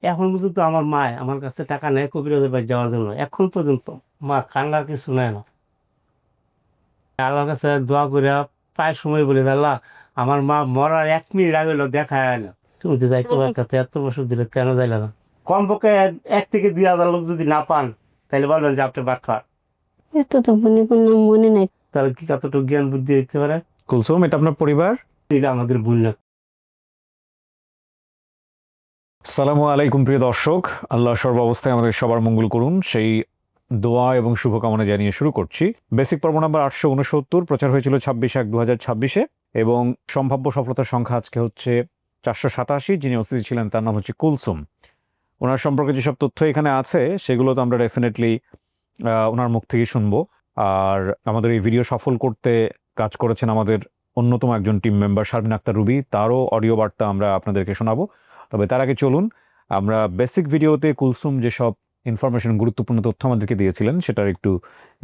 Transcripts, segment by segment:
এখন পর্যন্ত আমার মা আমার কাছে টাকা নেয় কবিরাজের বাড়ি যাওয়ার জন্য, এখন পর্যন্ত মা কান্নার কিছু নেয় না। আল্লাহর কাছে দোয়া করে প্রায় সময় বলি, আল্লাহ আমার মা মরার 1 মিনিট আগে হলো দেখা হয় না, তুমি তো যাইতে পারতে, এত বছর দিলে কেন যাইলে না? কমপক্ষে 1 থেকে 2 হাজার লোক যদি না পান তাহলে বলবেন যে আপনি বাটপার। এত তো নাম মনে নাই, তাহলে কি কতটুকু জ্ঞান বুদ্ধি দিতে পারে? কুলসুম, এটা আপনার পরিবার? এটা আমাদের ভুল না। আসসালামু আলাইকুম প্রিয় দর্শক, আল্লাহ সর্বাবস্থায় আমাদের সবার মঙ্গল করুন সেই দোয়া এবং শুভকামনা জানিয়ে শুরু করছি। বেসিক পর্ব নাম্বার 869 প্রচার হয়েছিল 26/1/2026 এবং সম্ভাব্য সফলতার সংখ্যা আজকে হচ্ছে 487। যিনি অতিথি ছিলেন তার নাম হচ্ছে কুলসুম। ওনার সম্পর্কে যেসব তথ্য এখানে আছে সেগুলো তো আমরা ডেফিনেটলি ওনার মুখ থেকেই শুনবো। আর আমাদের এই ভিডিও সফল করতে কাজ করেছেন আমাদের অন্যতম একজন টিম মেম্বার শারমিন আক্তার রুবি, তারও অডিও বার্তা আমরা আপনাদেরকে শোনাবো। তবে তার আগে চলুন আমরা বেসিক ভিডিওতে কুলসুম যেসব ইনফরমেশন, গুরুত্বপূর্ণ তথ্য আমাদেরকে দিয়েছিলেন সেটার একটু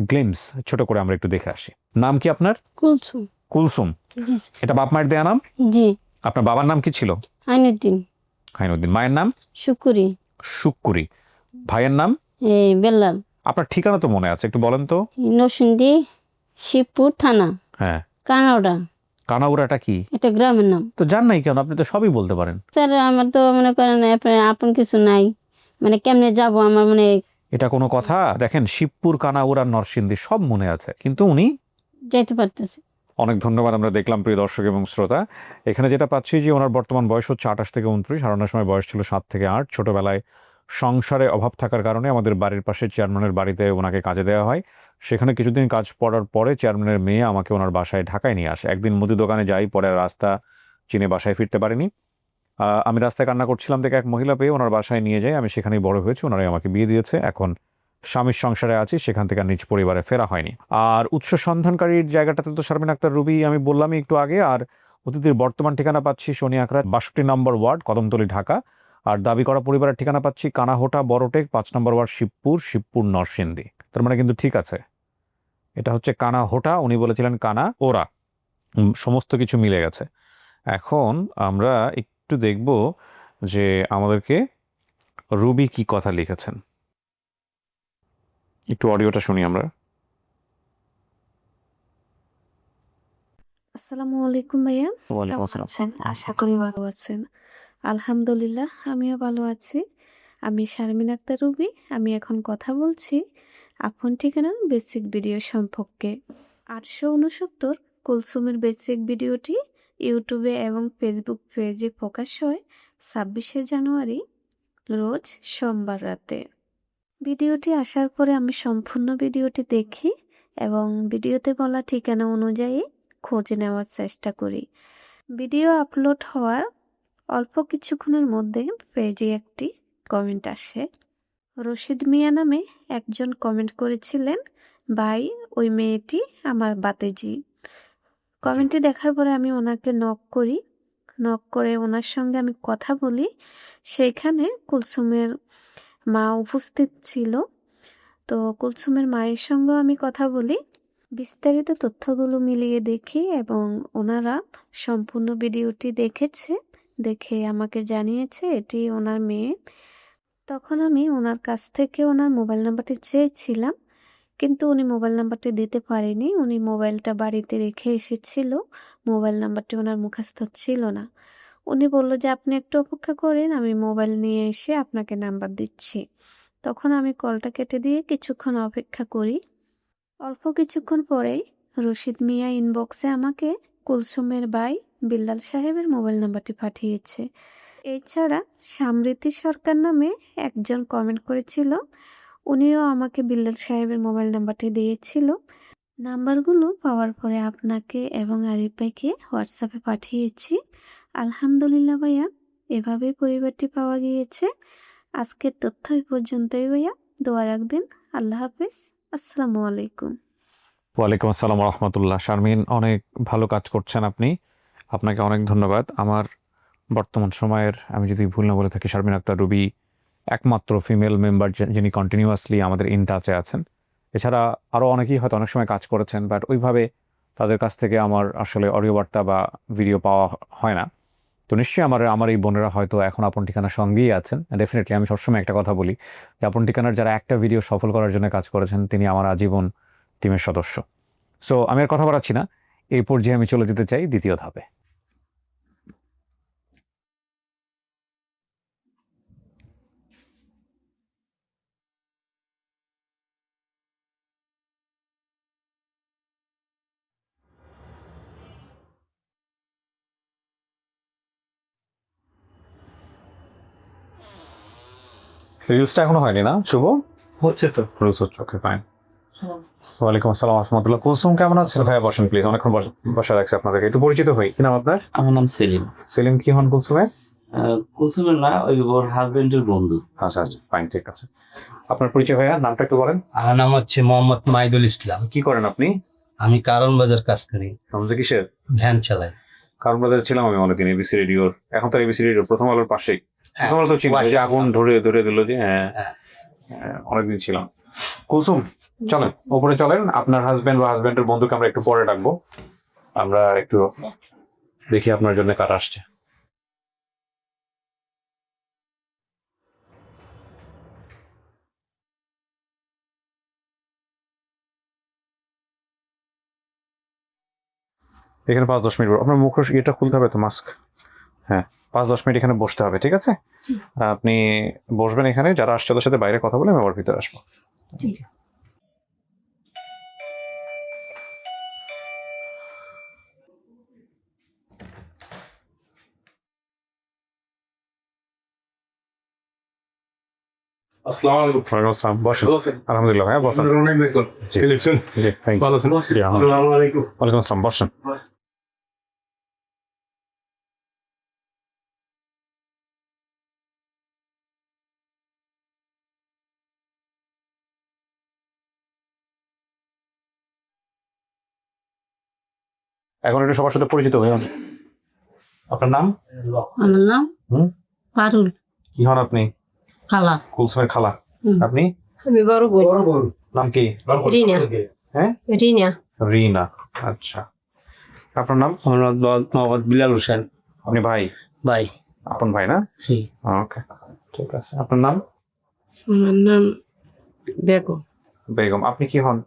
গ্লিমস ছোট করে আমরা একটু দেখে আসি। নাম কি আপনার? কুলসুম। কুলসুম, জি এটা বাপ মায়ের দেয়া নাম? জি। আপনার বাবার নাম কি ছিল? আইনুদ্দিন। হাইনুদ্দিন। মায়ের নাম? শুকুরি। শুক্কুরি। ভাইয়ের নাম? বেল্লাল। আপনার ঠিকানা তো মনে আছে, একটু বলেন তো। নরসিংদী, শিবপুর থানা, হ্যাঁ। কানাউড়া। কানাউড়াটা কি? এটা গ্রামের নাম। তো জান নাই কেন? আপনি তো সবই বলতে পারেন। স্যার আমার তো মনে করেন আপন কিছু নাই, মানে কেমনে যাব আমার মানে। এটা কোনো কথা? দেখেন, শিবপুর, কানাউড়া, নরসিংদী সব মনে আছে, কিন্তু উনি যাইতে পারতেছি। অনেক ধন্যবাদ আমরা দেখলাম প্রিয় দর্শক এবং শ্রোতা। এখানে যেটা পাচ্ছি যে ওনার বর্তমান বয়স হচ্ছে 28 থেকে 29, আর ওনার সময় বয়স ছিল 7 থেকে 8। ছোটবেলায় সংসারে অভাব থাকার কারণে আমাদের বাড়ির পাশে চেয়ারম্যানের বাড়িতে ওনাকে কাজে দেওয়া হয়। সেখানে কিছুদিন কাজ পড়ার পরে চেয়ারম্যানের মেয়ে আমাকে ওনার বাসায় ঢাকায় নিয়ে আসে। একদিন মুদি দোকানে যাই, পরে রাস্তা চিনে বাসায় ফিরতে পারিনি। আমি রাস্তায় কান্না করছিলাম দেখে এক মহিলা পেয়ে ওনার বাসায় নিয়ে যাই। আমি সেখানেই বড় হয়েছি, ওনারাই আমাকে বিয়ে দিয়েছে। এখন স্বামীর সংসারে আছি, সেখান থেকে আর নিজ পরিবারে ফেরা হয়নি। আর উৎস সন্ধানকারীর জায়গাটাতে তো শারমিন আক্তার রুবি আমি বললামই একটু আগে। আর অতিথির বর্তমান ঠিকানা পাচ্ছি শনি আখড়া 62 নম্বর ওয়ার্ড, কদমতলী, ঢাকা। আর দাবি করা পরিবারের ঠিকানা পাচ্ছি কানাহোটা, বড়টেক, 5 নম্বর ওয়ার্ড, শিবপুর, নরসিংদী। তার মানে কিন্তু ঠিক আছে, এটা হচ্ছে কানাহোটা। উনি বলেছিলেন কানা ওরা, সমস্ত কিছু মিলে গেছে। এখন আমরা একটু দেখব যে আমাদেরকে রুবি কি কথা লিখেছেন। একটু অডিওটা শুনি আমরা। আসসালামু আলাইকুম ভাইয়া। ওয়ালাইকুম কেমন আসসালাম। আছেন? আশা করি ভালো আছেন। আলহামদুলিল্লাহ আমিও ভালো আছি। আমি শারমিন আক্তার রুবি। আমি এখন কথা বলছি আপন ঠিকানার বেসিক ভিডিও সম্পর্কে। 869 কুলসুমের বেসিক ভিডিওটি ইউটিউবে এবং ফেসবুক পেজে প্রকাশ হয় 26শে জানুয়ারি রোজ সোমবার রাতে। ভিডিওটি আসার পরে আমি সম্পূর্ণ ভিডিওটি দেখি এবং ভিডিওতে বলা ঠিকানা অনুযায়ী খোঁজ নেওয়ার চেষ্টা করি। ভিডিও আপলোড হওয়ার অল্প কিছুক্ষণের মধ্যে পেজে একটি কমেন্ট আসে। রশিদ মিয়া নামে একজন কমেন্ট করেছিলেন, ভাই ওই মেয়েটি আমার বাতেজি। কমেন্টটি দেখার পরে আমি ওনাকে নক করি। নক করে ওনার সঙ্গে আমি কথা বলি। সেইখানে কুলসুমের মা উপস্থিত ছিল। তো কুলসুমের মায়ের সঙ্গেও আমি কথা বলি। বিস্তারিত তথ্যগুলো মিলিয়ে দেখি এবং ওনারা সম্পূর্ণ ভিডিওটি দেখেছে, দেখে আমাকে জানিয়েছে এটি ওনার মেয়ে। তখন আমি ওনার কাছ থেকে ওনার মোবাইল নাম্বারটি চেয়েছিলাম, কিন্তু উনি মোবাইল নাম্বারটি দিতে পারেনি। উনি মোবাইলটা বাড়িতে রেখে এসেছিল, মোবাইল নাম্বারটি ওনার মুখস্থ ছিল না। উনি বলল যে আপনি একটু অপেক্ষা করেন, আমি মোবাইল নিয়ে এসে আপনাকে নাম্বার দিচ্ছি। তখন আমি কলটা কেটে দিয়ে কিছুক্ষণ অপেক্ষা করি। অল্প কিছুক্ষণ পরেই রশিদ মিয়া ইনবক্সে আমাকে কুলসুমের ভাই বিল্লাল সাহেবের মোবাইল নাম্বারটি পাঠিয়েছে। এছাড়া সমৃদ্ধি সরকার নামে একজন কমেন্ট করেছিল, উনিও আমাকে বিল্লাল সাহেবের মোবাইল নাম্বারটি দিয়েছিল। নাম্বারগুলো পাওয়ার পরে আপনাকে এবং আরিফ ভাইকে হোয়াটসঅ্যাপে পাঠিয়েছি। আলহামদুলিল্লাহ ভাইয়া, এভাবেই পরিবারটি পাওয়া গিয়েছে। আজকের তথ্য এই পর্যন্তই ভাইয়া, দোয়া রাখবেন। আল্লাহ হাফেজ। আসসালামু আলাইকুম। ওয়ালাইকুম আসসালাম রহমতুল্লাহ। শারমিন, অনেক ভালো কাজ করছেন আপনি, আপনাকে অনেক ধন্যবাদ। আমার বর্তমান সময়ের, আমি যদি ভুল না বলে থাকি, শারমিন আক্তার রুবি একমাত্র ফিমেল মেম্বার যিনি কন্টিনিউয়াসলি আমাদের ইন টাচে আছেন। এছাড়া আরও অনেকেই হয়তো অনেক সময় কাজ করেছেন, বাট ওইভাবে তাদের কাছ থেকে আমার আসলে অডিও বার্তা বা ভিডিও পাওয়া হয় না। তো নিশ্চয়ই আমার এই বোনেরা হয়তো এখন আপন ঠিকানার সঙ্গেই আছেন। ডেফিনেটলি আমি সবসময় একটা কথা বলি যে আপন ঠিকানার যারা একটা ভিডিও সফল করার জন্য কাজ করেছেন তিনি আমার আজীবন টিমের সদস্য। সো আমি আর কথা বাড়াচ্ছি না, এই পর্যায়ে আমি চলে যেতে চাই দ্বিতীয় ধাপে। রিলসটা এখনো হয়নি না শুভ? হচ্ছে তো। রিলস হচ্ছে, ওকে ফাইন। ওয়ালাইকুম আসসালাম রহমতুল্লাহ। কুলসুম কেমন আছেন? ভাইয়া বসেন প্লিজ, অনেকক্ষণ বসে রাখছি আপনাদেরকে। একটু পরিচিত হই, কি নাম আপনার? আমার নাম সেলিম। সেলিম, কি হন কুলসুমের? কুলসুমের না, ওই ওর হাজবেন্ডের বন্ধু। আচ্ছা আচ্ছা, ফাইন, ঠিক আছে। আপনার পরিচয় ভাইয়া, নামটা একটু বলেন। আমার নাম হচ্ছে মোহাম্মদ মাইদুল ইসলাম। কি করেন আপনি? আমি কারণ বাজার কাজ করি, রমজা কিসের? ভ্যান চালাই। কারণ বাজারে ছিলাম আমি অনেকদিন এবিসি রেডিওর, এখন তো এবিসি রেডিওর প্রথম আলোর পাশেই। হ্যাঁ, প্রথম আলো তো চিনি, ওই যে আগুন ধরে দিল যে, হ্যাঁ হ্যাঁ। অনেকদিন ছিলাম। কুলসুম চলেন ওপরে চলেন, আপনার হাজবেন্ড বা হাজবেন্ডের বন্ধুকে আমরা একটু পরে ডাকবো। আমরা একটু দেখি আপনার জন্য কার আসছে। এখানে 5-10 মিনিট আপনার মুখ এটা খুলতে হবে তো, মাস্ক। হ্যাঁ, 5-10 মিনিট এখানে বসতে হবে, ঠিক আছে? আপনি বসবেন এখানে, যারা আসছে ওদের সাথে বাইরে কথা বলে আমি আবার ভিতরে আসবো। আসসালামু আলাইকুম। ওয়ালাইকুম আসসালাম, বসেন। ভালো আছেন? আলহামদুলিল্লাহ, হ্যাঁ বসেন। আপনারা অনেক বের জি। ইলেকশন জি, থ্যাংক ইউ। ভালো আছেন? জি, আসসালামু আলাইকুম। ওয়ালাইকুম আসসালাম, বসেন। এখন একটু সবার সাথে পরিচিত হয়ে যান। আপনার নাম? আমার নাম হুম? পারুল কি হন আপনি? কালা। কুলসুমের খালা। হুম। আপনি? আমি বড় বোন নাম কি? রিনা। হ্যাঁ, রিনা। রিনা। আচ্ছা, আপনার নাম? আমার নাম মোহাম্মদ বিলাল হোসেন। আপনি ভাই? ভাই। আপন ভাই না? জি। ওকে, ঠিক আছে। আপনার নাম? আমার নাম বেগম। বেগম। আপনি কি হন?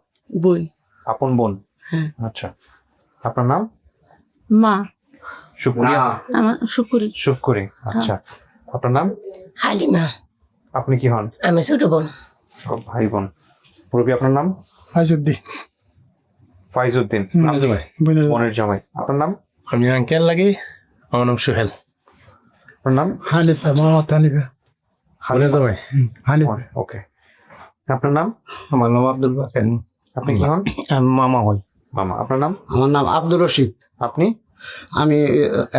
বোন। আপন বোন? হ্যাঁ। আচ্ছা, আপনার নাম? মা। শুক্রিয়া। আমার শুকুরি। শুক্রি। আচ্ছা, আপনার নাম? হালিমা। আপনি কি হন? আমি ছোট বোন। সব ভাই বোন। মুরব্বী, আপনার নাম? আইজুদ্দিন ফাইজউদ্দিন। বোনের জামাই। আপনার নাম? আমি আঙ্কেল লাগি, আমার নাম সোহেল। আপনার নাম? হানিফা, মোহাম্মদ হানিফা। বোনের জামাই। হানিফা। ওকে, আপনার নাম? আমার নাম আব্দুল বাকেন। আপনি কি হন? আমি মামা হই। মামা। আপনার নাম? আমার নাম আব্দুর রশিদ। আপনি? আমি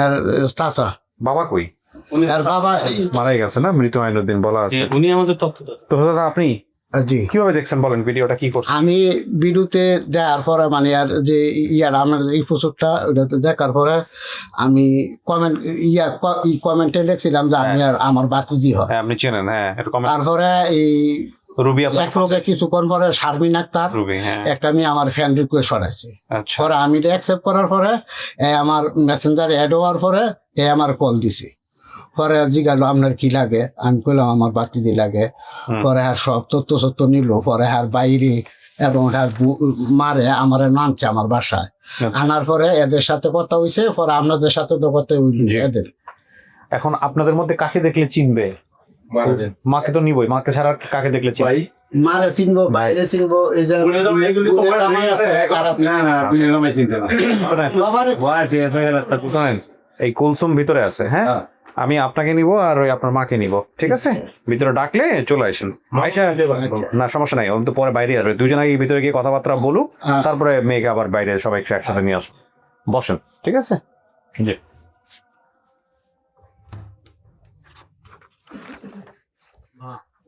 এর চাচা। বাবা কই? এর বাবা মারাই গেছে না? মৃত আইনুদ্দিন বলা আছে। উনি আমাদের তত্ত্ব। তো দাদা আপনি জি, কিভাবে দেখছেন বলেন, ভিডিওটা কি করছেন? আমি বিরুতে দেওয়ার পরে মানে আর যে আমার এই পোস্টটা ওটাতে দেখার পরে আমি কমেন্টে লিখছিলাম যে আমি আর আমার বাতিজি হয়। হ্যাঁ, আপনি চেনেন। হ্যাঁ, একটু কমেন্ট। তারপরে এই রুবি আপনার? এক লোকে কিছুক্ষণ পরে শারমিন আক্তার রুবি, হ্যাঁ। একটা মেয়ে আমার ফ্রেন্ড রিকোয়েস্ট করাইছে। আচ্ছা, পরে আমি এটা অ্যাকসেপ্ট করার পরে আমার মেসেঞ্জার অ্যাড হওয়ার পরে আমার কল দিছে। পরে জিজ্ঞাসা আপনার কি লাগে, আমি কইলাম আমার বাতিদি লাগে। পরে আর সব তথ্য নিল। পরে আর বাইরে এবং আর মারে আমার নামছে আমার বাসায় আনার পরে এদের সাথে কথা হইছে। পরে আপনাদের সাথে তো কথা হইল এদের। এখন আপনাদের মধ্যে কাকে দেখলে চিনবে? মাকে তো নিবই, মাকে ছাড়া কাকে দেখলে চিনবে? মারে চিনবো, বাইরে চিনবো, এই যে বোনের জামাই আছে, তারা শোনেন, এই কুলসুম ভিতরে আছে, হ্যাঁ? আমি আপনাকে নিব আর ওই আপনার মাকে নিব, ঠিক আছে? ভিতরে ডাকলে চলে আসেন। না সমস্যা নাই, ও তো পরে বাইরে আসবে। দুজন আগে ভিতরে গিয়ে কথাবার্তা বলুক, তারপরে মেয়েকে আবার বাইরে সবাই একসাথে নিয়ে আসবো। বসেন, ঠিক আছে? জি।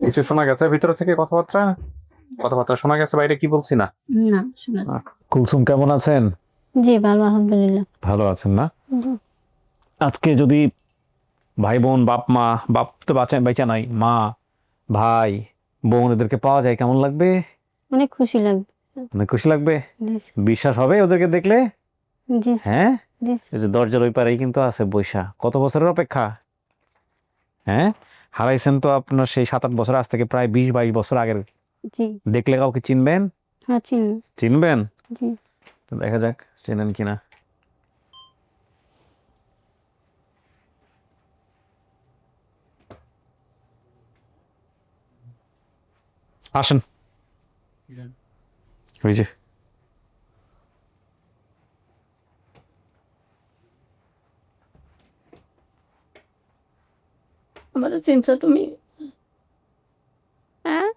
কিছু শোনা গেছে ভিতরে থেকে? কথাবার্তা শোনা গেছে বাইরে? কি বলছি না? না শোনা যায়। কুলসুম কেমন আছেন? জি ভালো, আলহামদুলিল্লাহ। ভালো আছেন না? জি। আজকে যদি ভাই বোন, বাপ তো বাচ্চা নাই, মা, ভাই, বোন এদেরকে পাওয়া যায় কেমন লাগবে? অনেক খুশি লাগবে। অনেক খুশি লাগবে। জি। বিশ্বাস হবে ওদেরকে দেখলে? জি। হ্যাঁ, জি এই যে দরজার ওই পারেই কিন্তু আছে বৈশা। কত বছরের অপেক্ষা? হ্যাঁ, হারাইছেন তো আপনার সেই 7-8 বছর, আজ থেকে প্রায় 20-22 বছর আগের। জি। দেখলে কাউকে চিনবেন? হ্যাঁ চিনি। চিনবেন? জি। তো দেখা যাক চেনেন কিনা। আসেন, ওই যে আমার চিনছো তুমি? হ্যাঁ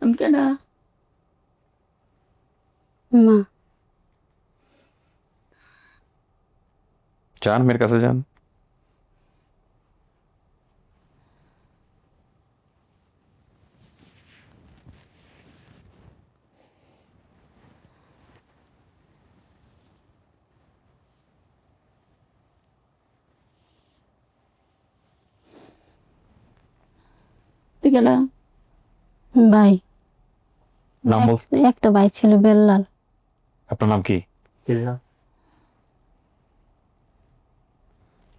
আমি কেনা মা। যান, মেয়ের কাছে যান। তুই কেনা ভাই। নাম বল। একটা ভাই ছিল বেল্লাল। আপনার নাম কি?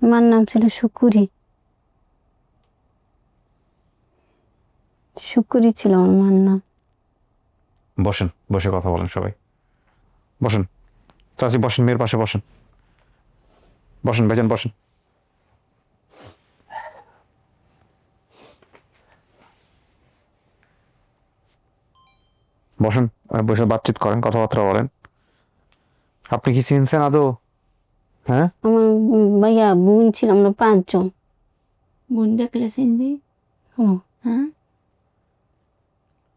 মার নাম ছিল শুকুরি। শুকুরি ছিল আমার মার নাম। বসেন, বসে কথা বলেন সবাই। বসেন চাচি, বসেন, মেয়ের পাশে বসেন। বসেন বেজান, বসেন। বসেন, বসে বাতচিত করেন, কথাবার্তা বলেন। আপনি কি চিনছেন আদৌ? হ্যাঁ, আমার ভাইয়া বোন ছিল, আমরা 5 জন। বোন দেখলে চিনবি? হুম। হ্যাঁ,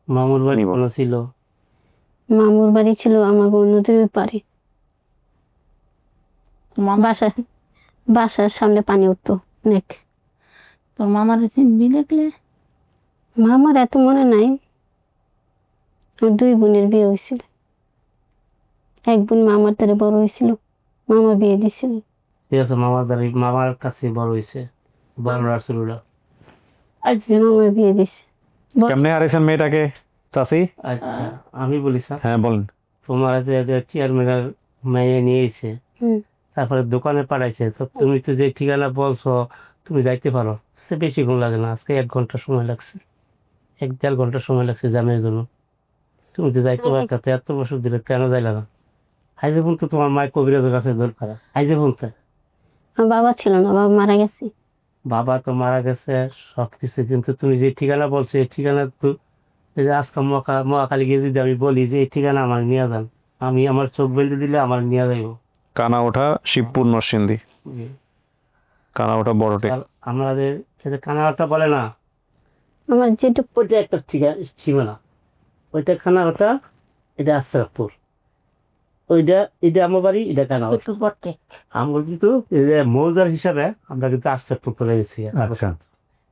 মামুর বাড়ি নিব। কোনো ছিল? মামুর বাড়ি ছিল আমার নদীর ওই পারে। বাসার বাসার সামনে পানি উঠতো অনেক। তোর মামার চিনবি দেখলে? মামার এত মনে নাই। আমার 2 বোনের বিয়ে হয়েছিল। এক বোন মামার দ্বারা বড় হয়েছিল, মামা বিয়ে দিছিল। ঠিক আছে, মামার কাছে বড় হয়েছে, বড় রাসুলরা। আজকে মামার বিয়ে দিছে। কেমনে হারাইছেন মেয়েটাকে চাচি? আচ্ছা, আমি বলি স্যার, হ্যাঁ বলেন। তোমার চেয়ারম্যানের মেয়ে নিয়ে এসে হুম। তারপরে দোকানে পাঠাইছে, তো তুমি তো যে ঠিকানা বলছো তুমি যাইতে পারো, তো বেশিক্ষণ লাগে না, আজকে 1 ঘন্টা সময় লাগছে, 1-1.5 ঘন্টা সময় লাগছে জামের জন্য। তুমি তো যাইতে পারতা, তো এত বছর ধরে কেন যাইলা না? আইজে ফোন তো তোমার মায়ের কবিরাজের কাছে দরকার, আইজে ফোন তো। আমার বাবা ছিল না, বাবা মারা গেছে। বাবা তো মারা গেছে সব কিছু, কিন্তু তুমি যে ঠিকানা বলছো এই ঠিকানা তো, এই যে আজকে মহাকালী গিয়ে যদি আমি বলি যে এই ঠিকানা আমার নিয়ে যান, আমি আমার চোখ বেঁধে দিলে আমার নিয়ে যাইব। কানা ওঠা শিবপুর নরসিংদী, কানা ওঠা বড়টে। আর আমাদের যে কানাডাটা বলে না, আমার যেটুকু ওইটা একটা ঠিকানা সীমানা, ওইটা কানাডাটা, এটা আশরাফপুর, ওইটা এটা আমার বাড়ি, এটা কানাডা। একটু বটে আমরা কিন্তু এই যে মৌজার হিসাবে আমরা কিন্তু আশরাফপুর করে গেছি, আচ্ছা,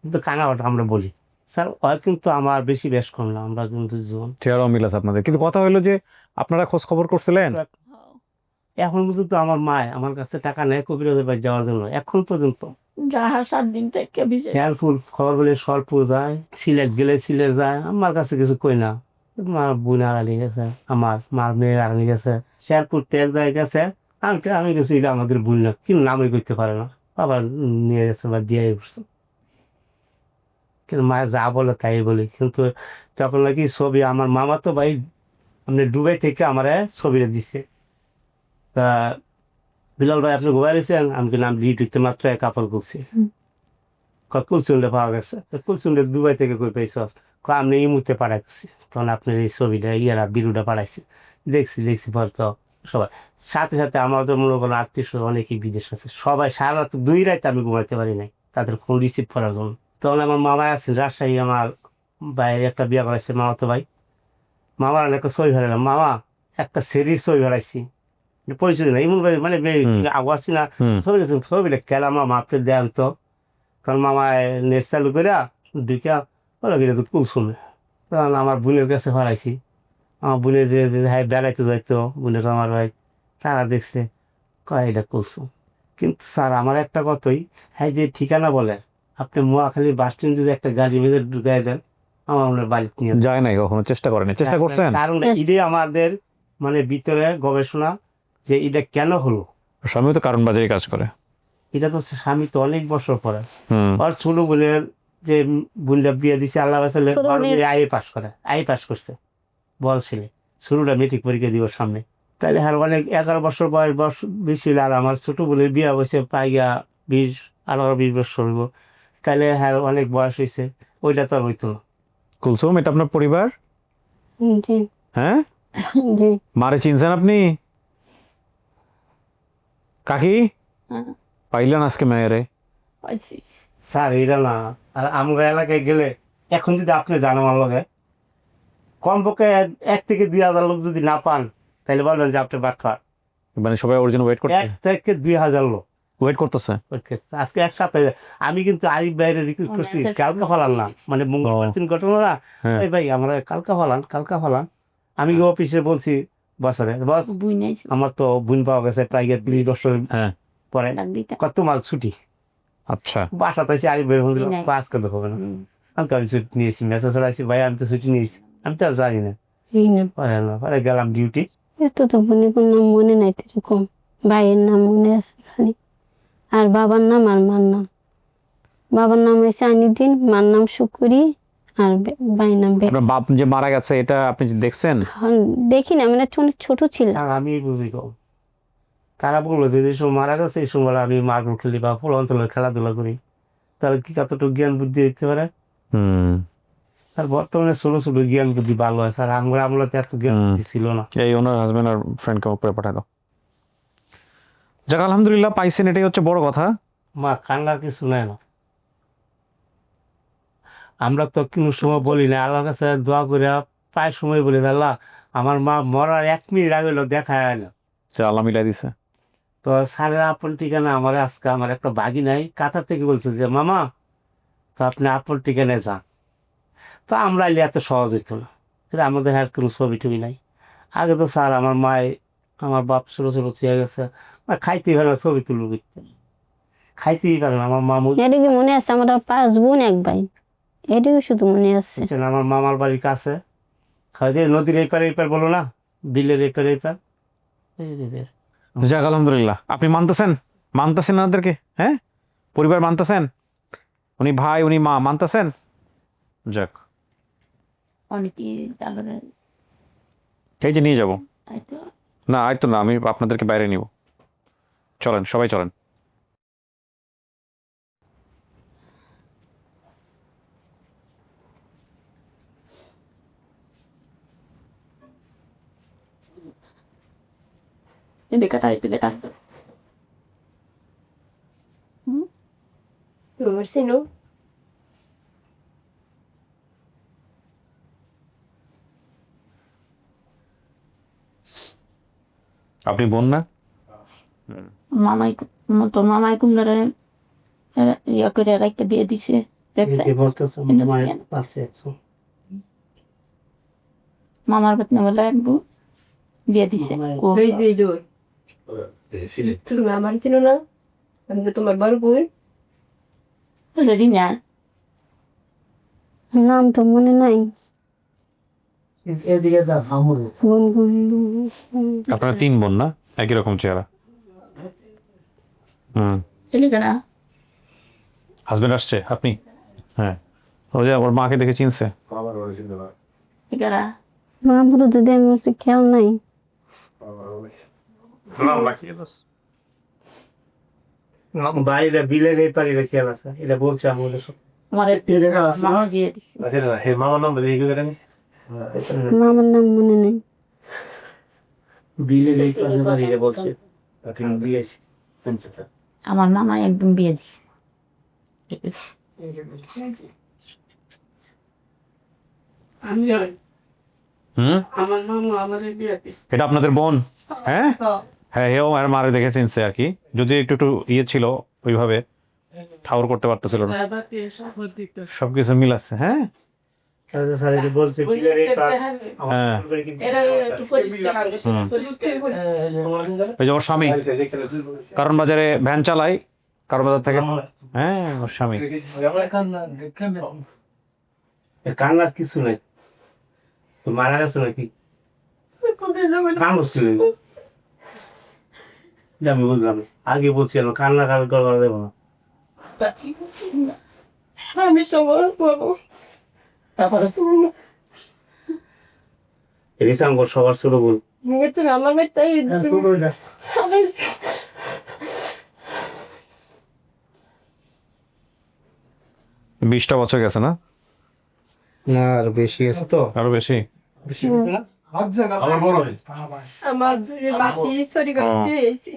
কিন্তু কানাডাটা আমরা বলি। স্যার ওই কিন্তু আমার বেশি বেশ কম না, আমরা কিন্তু জীবন চেহারাও মিল আছে আপনাদের। কিন্তু কথা হলো যে আপনারা খোঁজ খবর করছিলেন? এখন পর্যন্ত আমার মায় আমার কাছে টাকা নেয় কবিরাজের বাড়ি যাওয়ার জন্য, এখন পর্যন্ত। যাহা 7 দিন থেকে ভিজে শেরপুর খবর বলে সরপুর যায়, সিলেট গেলে সিলেট যায়, আমার কাছে কিছু কই না। মার বোন আড়ানি গেছে, আমার মার মেয়ের আড়ানি গেছে, শেরপুর তেজ যায় গেছে, আমি গেছি, এটা আমাদের ভুল না, কিন্তু নামই করতে পারে না, আবার নিয়ে গেছে বা দিয়ে পড়ছে। কিন্তু মায়ের যা বলে তাই বলি, কিন্তু তখন নাকি ছবি আমার মামা তো ভাই আপনি দুবাই থেকে আমার ছবিটা দিচ্ছে। তা বিলাল ভাই আপনি গোয়া গেছেন, আমি কি নাম ডিউটিতে মাত্র কাপড় করছি, কুলচুন্ডে পাওয়া গেছে, কুলচুন্ডে দুবাই থেকে কই পাইছ, আপনি এই মুহূর্তে পাঠাইতেছি, তখন আপনার এই ছবিটা ইয়ারা বিরুটা পাঠাইছি, দেখছি পর তো সবাই সাথে সাথে আমাদের মনে করেন আত্মীয় অনেকেই বিদেশ আছে, সবাই সারা রাত 2 রাতে আমি ঘুমাইতে পারি নাই তাদের ফোন রিসিভ করার জন্য। তখন আমার মামা আছে রাজশাহী, আমার ভাই একটা বিয়ে করাইছে, মামা তো ভাই, মামার একটা ছবি ফেলালাম, মামা একটা সেরির ছবি ফেলাইছি, পরিচয় না এমন ভাবে, মানে আওয়াজ না, ছবিটা খেলা মামা আপনি দেন তো, কারণ মামায় নেট চালু করে ঢুকিয়া ওরা গেলে তো কুলসুমে, তখন আমার বোনের কাছে ফেলাইছি, আমার বোনের যে হ্যাঁ বেড়াইতে যাইতো বোনের আমার ভাই, তারা দেখছে কয় এটা কুলসুম। কিন্তু স্যার আমার একটা কথাই, হ্যাঁ যে ঠিকানা বলে আপনি মোয়াখালী বাস স্ট্যান্ড যদি একটা গাড়ি ভেতরে ঢুকাই দেন আমার মনে হয় বাড়িতে নিয়ে যায় নাই কখনো, চেষ্টা করেনি, চেষ্টা করছেন? কারণ এটাই আমাদের মানে ভিতরে গবেষণা যে এটা কেন হলো। স্বামী তো কারণ বাজারে কাজ করে। এটা তো স্বামী তো অনেক বছর পরে হুম। আর ছোট বোনের যে বোনটা বিয়ে দিছে আল্লাহ বাসালে ছোট বোনের- আই পাস করছে বল ছেলে, শুরুটা মেট্রিক পরীক্ষা দিব সামনে। তাহলে আর অনেক 11 বছর বয়স বেশি হলে আর আমার ছোট বোনের বিয়ে হয়েছে প্রায় 18-20 বছর হইব, তাহলে হ্যাঁ অনেক বয়স হয়েছে, ওইটা তো আর হইতো না। কুলসুম, এটা আপনার পরিবার? জি হ্যাঁ, জি মারে চিনছেন আপনি? কাকি হ্যাঁ, পাইলেন আজকে মেয়েরে? পাইছি। স্যার এটা না, আর আমরা এলাকায় গেলে এখন যদি আপনি জান আমার লগে কমপক্ষে 1 থেকে 2,000 লোক যদি না পান তাহলে বলবেন যে আপনি বাটপার। মানে সবাই ওর জন্য ওয়েট 1 করতেছে, থেকে 2,000 লোক ওয়েট করতেছে। আজকে এক সপ্তাহে আমি কিন্তু আরিফ ভাইয়ের রিক্রুট করছি, কালকা ফলান না মানে মঙ্গলবার দিন ঘটনা না, হ্যাঁ। এই ভাই আমরা কালকা ফলান। আমি অফিসে বলছি বছরে বস বুই নাই আমার তো বোন পাওয়া গেছে প্রায় 20 বছর হ্যাঁ। পরে, ডাক দিতাম। কত মাল ছুটি আচ্ছা, বাসাতে এসে আরিফ ভাইয়ের বললাম নাই। আজকে তো হবে না, হুম। আমি ছুটি নিয়েছি, মেসেজ চলাইছি ভাই আমি তো ছুটি নিয়েছি, আমি তো আর জানি না। এই না পরে গেলাম ডিউটি। এত তো বোনের কোনো নাম মনে নাই এরকম, ভাইয়ের নাম মনে আছে খালি, আর বাবার নাম আর মার নাম। বাবার নাম হয়েছে আনিদ্দিন, মার নাম শুকুরি, আর ভাইয়ের নাম আপনার বাপ যে মারা গেছে এটা আপনি যে দেখছেন? দেখি না, মানে অনেক ছোট ছিল। স্যার আমি বুঝি কম, তারা বললো যে এই সময় মারা গেছে এই সময় আমি মার্বল খেলি বা পুরো অঞ্চলে খেলাধুলা করি, তাহলে কি কতটুকু জ্ঞান বুদ্ধি দিতে পারে। হুম। আর বর্তমানে ছোট ছোট জ্ঞান বুদ্ধি ভালো হয় স্যার, আমলাতে এত জ্ঞান বুদ্ধি ছিল না। এই ওনার হাজবেন্ড আর ফ্রেন্ডকে উপরে পাঠায় দাও। যাক আলহামদুলিল্লাহ পাইছেন, এটাই হচ্ছে বড় কথা। মা কান্নার কিছু নেয় না, আমরা তো কোনো সময় বলি না, আল্লাহর কাছে দোয়া করে প্রায় সময় বলি আল্লাহ আমার মা মরার 1 মিনিট আগে হলো দেখা হয় না। যে আল্লাহ মিলাই দিছে। তো স্যারের আপন ঠিকানা আমার আজকে আমার একটা বাগি নাই কাতার থেকে বলছে যে মামা তো আপনি আপন ঠিকানায় যান, তো আমরা এলে এত সহজ হইতো না, আমাদের আর কোনো ছবি টবি নাই। আগে তো স্যার আমার মায় আমার বাপ ছোটো ছোটো চেয়ে গেছে, খাইতেই পারে না, ছবি তুলব খাইতেই পারে না। আমার মামু এদিকে মনে আছে আমার 5 বোন 1 ভাই, এদিকে শুধু মনে আছে। বুঝছেন, আমার মামার বাড়ির কাছে খাই দিয়ে নদীর এই পার বলো না, বিলের এই পার যাক আলহামদুলিল্লাহ, আপনি মানতেছেন ওনাদেরকে? হ্যাঁ, পরিবার মানতেছেন, উনি ভাই উনি মা মানতেছেন? যাক, অনেকে তারপরে এই যে নিয়ে যাব হয়তো না, আয়তো না, আমি আপনাদেরকে বাইরে নিব, চলেন সবাই চলেন। এদিকে টাইপে টাকবে। আপনি বোন না? মামাই তোর মামাই কুমড়ারে ইয়া করে একটা বিয়ে দিছে দেখতে। বলতেছে মায়ের পাশে মামার বেতনে বলে একবু বিয়ে দিছে। তুমি আমার চিনো না, আমি তো তোমার বড় বই। রেডি না নাম তো মনে নাই। এদিকে যা সামনে আপনারা 3 বোন না, একই রকম চেহারা। হুম। এদিকে না হাজবেন্ড আসছে আপনি? হ্যাঁ, ও যে ওর মাকে দেখে চিনছে। এদিকে না মা বলে যদি আমার খেয়াল নাই। বাইরে বিলের এই পারে খেয়াল আছে, এটা বলছে আমাদের সব। আমার মামা বিয়ে দিছে। মামার নাম দেখি মামার নাম মনে নেই। বিলের এই পাশে বাড়ি এটা বলছে দিয়েছি। আমার মামা একদম বিয়ে দিছে। হুম, আমার মামা আমার বিয়ে দিছে। এটা আপনাদের বোন? হ্যাঁ হ্যাঁ, এও আর মারে দেখে চিনছে আর কি, যদি একটু ইয়ে ছিল ওইভাবে ঠাউর করতে পারতেছিল না, সবকিছু মিল আছে। হ্যাঁ স্যার এটা বলছে বিলের এই পার হ্যাঁ, ওই যে ওর স্বামী কারণ বাজারে ভ্যান চালায়, কারো বাজার থেকে? হ্যাঁ, ওর স্বামী। কান্নার কিছু নেই, তো মারা গেছে নাকি? কান্নার ছিল আমি বুঝলাম, আগে বলছিলাম কান্না করা দেবো না। আমি সবার বলবো তারপরে রিসাঙ্গর সবার ছোট বোন। তুমি আমার মেয়েটাই আমি 20টা বছর গেছে না? না আর বেশি আছে তো। আরো বেশি? আমার বড় ভাই আমার বাতি চুরি করে ও। দিয়ে এসেছি।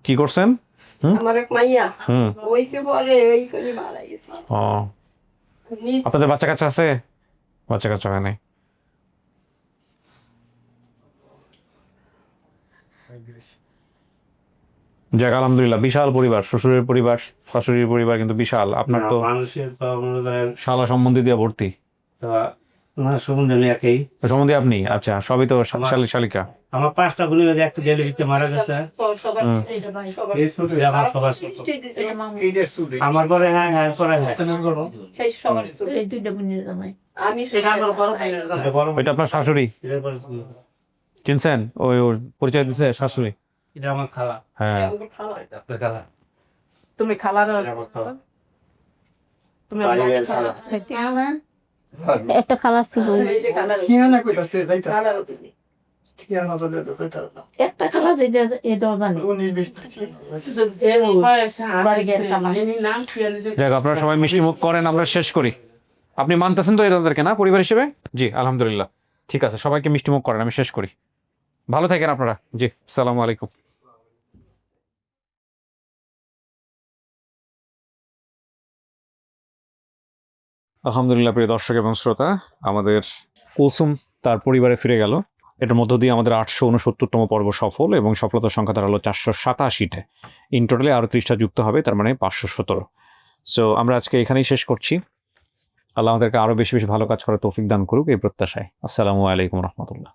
কি করছেন? আমার এক মাইয়া হুম। হইছে পরে ওই করে মারা গেছে। ও, নিজ- আপনাদের বাচ্চা কাচ্চা আছে? বাচ্চা কাচ্চা হয় নাই? যাক, আলহামদুলিল্লাহ, বিশাল পরিবার, শ্বশুরের পরিবার, শাশুড়ির পরিবার কিন্তু বিশাল। আপনার তো মানুষের তো মনে করেন শালা সম্বন্ধী দিয়ে ভর্তি। না সম্বন্ধে আমি একই। সম্বন্ধী আপনি? আচ্ছা, সবই তো শালিকা। আমার 5টা গুলি একটা ডেলি ভিতরে মারা গেছে। সবার হুম। এইটা ভাই, সবার এই ছবি আমার সবার ছোট। নিশ্চয়ই দিছে। আমার পরে হ্যাঁ হ্যাঁ পরে হ্যাঁ সেই সবার ছোট। এই দুইটা বোনের জামাই। আমি সেটা আমার বড় ভাইয়ের জামাই। এটা বড় এটা আপনার শাশুড়ি? এটা পরে ছিল। চিনছেন? ওই ওর পরিচয় দিছে শাশুড়ি। এটা আমার খালা। হ্যাঁ। আমাকে খাওয়া হয়। আপনার খালা। তুমি খালার এটা আমার খালা। তুমি আমার বাইরের খালা খালা। একটা খালা ছিল এই যে খালার কি না কইতাছে যাইতা খালার আছে। কি না বলে যাইতা না একটা খালা যেটা এটাও জানি 19-20 বাড়ি গিয়ে খালা। যাক, আপনারা সবাই মিষ্টি মুখ করেন, আমরা শেষ করি। আপনি মানতেছেন তো এদেরকে না পরিবার হিসেবে? জি, আলহামদুলিল্লাহ। ঠিক আছে, সবাইকে মিষ্টি মুখ করেন, আমি শেষ করি। ভালো থাকেন আপনারা। জি, আসসালামু আলাইকুম। আলহামদুলিল্লাহ, প্রিয় দর্শক এবং শ্রোতা, আমাদের কুলসুম তার পরিবারে ফিরে গেল। এটার মধ্য দিয়ে আমাদের 869তম পর্ব সফল এবং সফলতার সংখ্যা দাঁড়ালো 487-টে। ইন টোটালে আরও 30টা যুক্ত হবে, তার মানে 517। সো আমরা আজকে এখানেই শেষ করছি। আল্লাহ আমাদেরকে আরও বেশি বেশি ভালো কাজ করার তৌফিক দান করুক এই প্রত্যাশায়। আসসালামু আলাইকুম রহমতুল্লাহ।